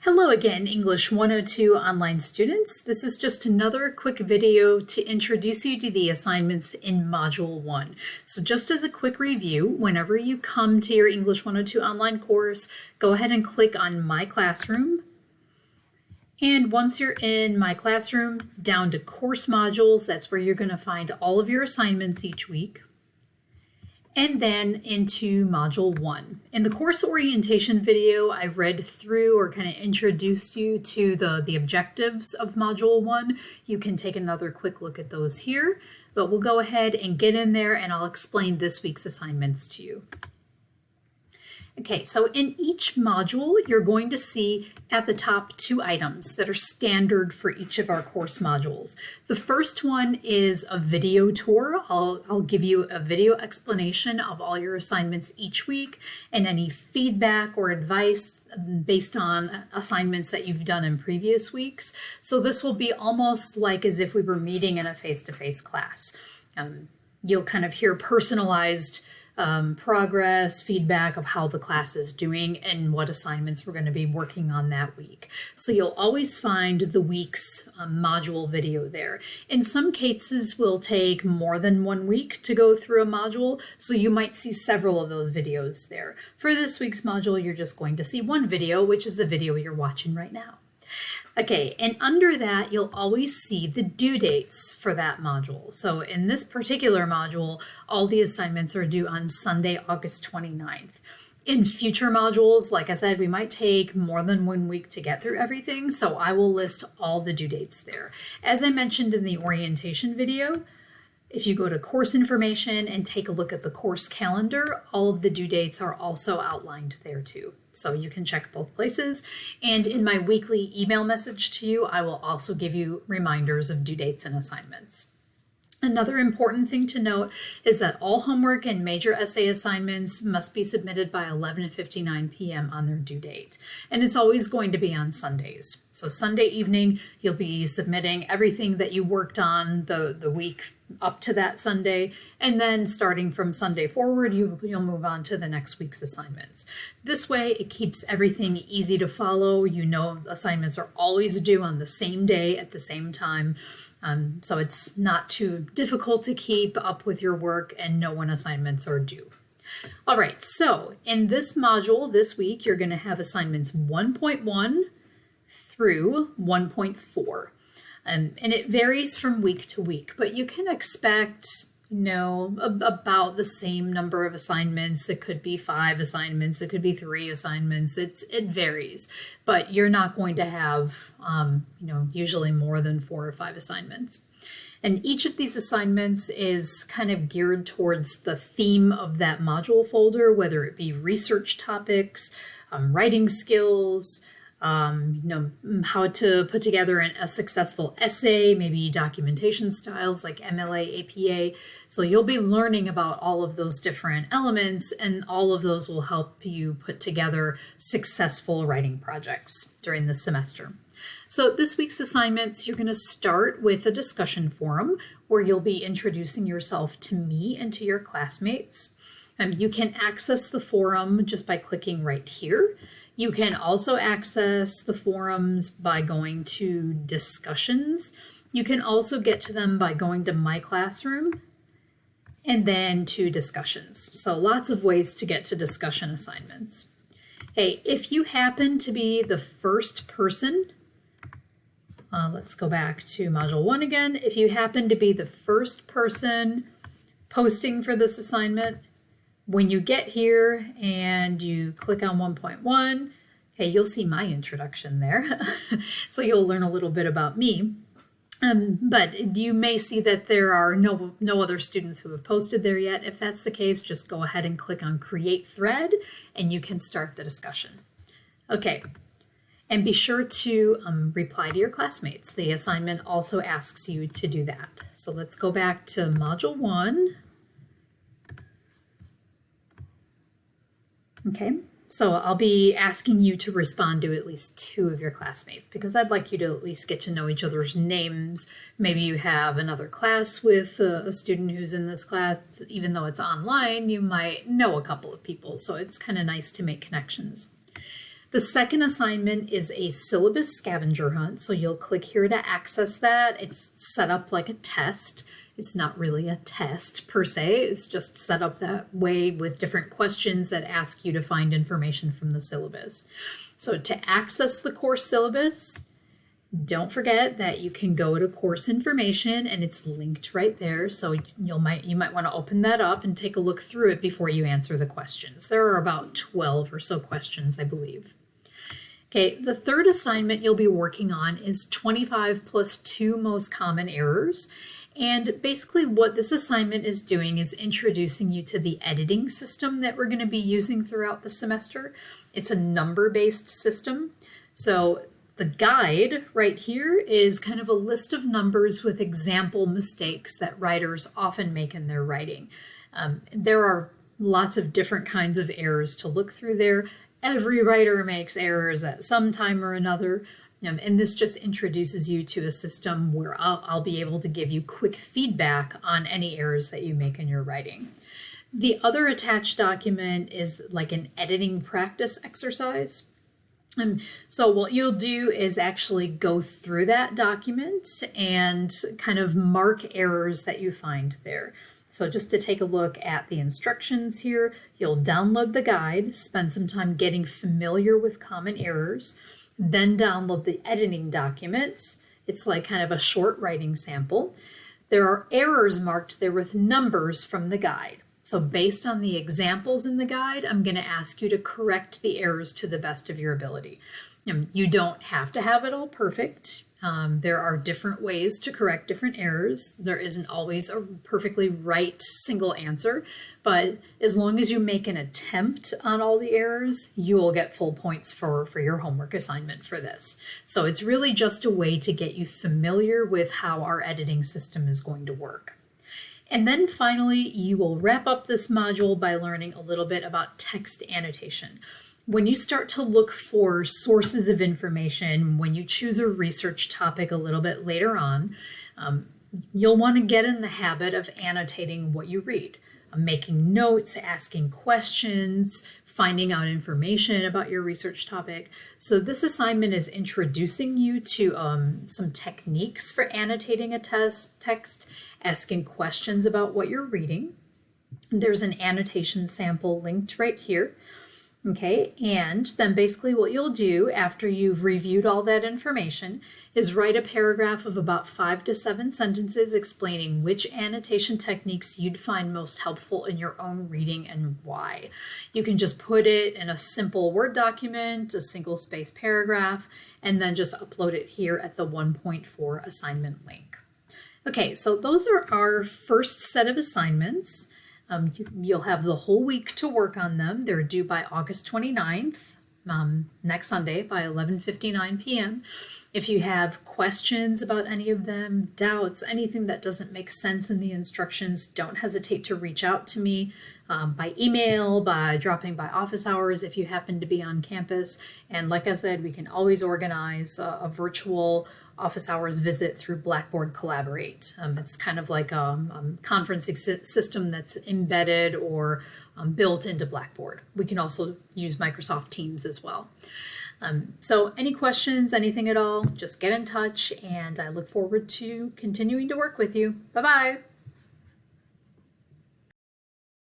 Hello again, English 102 online students. This is just another quick video to introduce you to the assignments in Module 1. So just as a quick review, whenever you come to your English 102 online course, go ahead and click on My Classroom. And once you're in My Classroom, down to Course Modules, that's where you're going to find all of your assignments each week. And then into Module 1. In the course orientation video, I read through or kind of introduced you to the objectives of Module 1. You can take another quick look at those here, but we'll go ahead and get in there and I'll explain this week's assignments to you. Okay, so in each module, you're going to see at the top two items that are standard for each of our course modules. The first one is a video tour. I'll give you a video explanation of all your assignments each week and any feedback or advice based on assignments that you've done in previous weeks. So this will be almost like as if we were meeting in a face-to-face class. You'll kind of hear personalized progress, feedback of how the class is doing and what assignments we're going to be working on that week. So you'll always find the week's module video there. In some cases, we'll take more than 1 week to go through a module, so you might see several of those videos there. For this week's module, you're just going to see one video, which is the video you're watching right now. Okay, and under that, you'll always see the due dates for that module. So in this particular module, all the assignments are due on Sunday, August 29th. In future modules, like I said, we might take more than 1 week to get through everything, so I will list all the due dates there. As I mentioned in the orientation video, if you go to course information and take a look at the course calendar, all of the due dates are also outlined there too. So you can check both places. And in my weekly email message to you, I will also give you reminders of due dates and assignments. Another important thing to note is that all homework and major essay assignments must be submitted by 11:59 p.m. on their due date. And it's always going to be on Sundays. So Sunday evening, you'll be submitting everything that you worked on the week up to that Sunday. And then starting from Sunday forward, you'll move on to the next week's assignments. This way, it keeps everything easy to follow. You know, assignments are always due on the same day at the same time. So it's not too difficult to keep up with your work and know when assignments are due. All right, so in this module this week, you're going to have assignments 1.1 through 1.4. And it varies from week to week, but you can expect about the same number of assignments. It could be 5 assignments, it could be 3 assignments. It varies, but you're not going to have, usually more than 4 or 5 assignments. And each of these assignments is kind of geared towards the theme of that module folder, whether it be research topics, writing skills, how to put together a successful essay, maybe documentation styles like MLA, APA. So you'll be learning about all of those different elements, and all of those will help you put together successful writing projects during the semester. So this week's assignments, you're going to start with a discussion forum where you'll be introducing yourself to me and to your classmates. You can access the forum just by clicking right here. You can also access the forums by going to discussions. You can also get to them by going to My Classroom and then to discussions. So lots of ways to get to discussion assignments. Hey, if you happen to be the first person, let's go back to Module 1 again. If you happen to be the first person posting for this assignment, when you get here and you click on 1.1, okay, you'll see my introduction there. So you'll learn a little bit about me. But you may see that there are no other students who have posted there yet. If that's the case, just go ahead and click on Create Thread and you can start the discussion. Okay, and be sure to reply to your classmates. The assignment also asks you to do that. So let's go back to Module 1. Okay, so I'll be asking you to respond to at least 2 of your classmates because I'd like you to at least get to know each other's names. Maybe you have another class with a student who's in this class. Even though it's online, you might know a couple of people, so it's kind of nice to make connections. The second assignment is a syllabus scavenger hunt. So you'll click here to access that. It's set up like a test. It's not really a test per se. It's just set up that way with different questions that ask you to find information from the syllabus. So to access the course syllabus, don't forget that you can go to course information and it's linked right there. So you might want to open that up and take a look through it before you answer the questions. There are about 12 or so questions, I believe. Okay, the third assignment you'll be working on is 25 plus 2 most common errors. And basically what this assignment is doing is introducing you to the editing system that we're going to be using throughout the semester. It's a number-based system. So the guide right here is kind of a list of numbers with example mistakes that writers often make in their writing. There are lots of different kinds of errors to look through there. Every writer makes errors at some time or another. And this just introduces you to a system where I'll be able to give you quick feedback on any errors that you make in your writing. The other attached document is like an editing practice exercise. So what you'll do is actually go through that document and kind of mark errors that you find there. So just to take a look at the instructions here, you'll download the guide, spend some time getting familiar with common errors, then download the editing document. It's like kind of a short writing sample. There are errors marked there with numbers from the guide. So based on the examples in the guide, I'm going to ask you to correct the errors to the best of your ability. You don't have to have it all perfect. There are different ways to correct different errors. There isn't always a perfectly right single answer, but as long as you make an attempt on all the errors, you will get full points for your homework assignment for this. So it's really just a way to get you familiar with how our editing system is going to work. And then finally, you will wrap up this module by learning a little bit about text annotation. When you start to look for sources of information, when you choose a research topic a little bit later on, you'll want to get in the habit of annotating what you read, making notes, asking questions, finding out information about your research topic. So this assignment is introducing you to some techniques for annotating a text, asking questions about what you're reading. There's an annotation sample linked right here. Okay, and then basically what you'll do after you've reviewed all that information is write a paragraph of about 5 to 7 sentences explaining which annotation techniques you'd find most helpful in your own reading and why. You can just put it in a simple Word document, a single space paragraph, and then just upload it here at the 1.4 assignment link. Okay, so those are our first set of assignments. You'll have the whole week to work on them. They're due by August 29th, next Sunday by 11:59 p.m. If you have questions about any of them, doubts, anything that doesn't make sense in the instructions, don't hesitate to reach out to me by email, by dropping by office hours if you happen to be on campus. And like I said, we can always organize a virtual office hours visit through Blackboard Collaborate. It's kind of like a conferencing system that's embedded or built into Blackboard. We can also use Microsoft Teams as well. So any questions, anything at all, just get in touch, and I look forward to continuing to work with you. Bye-bye.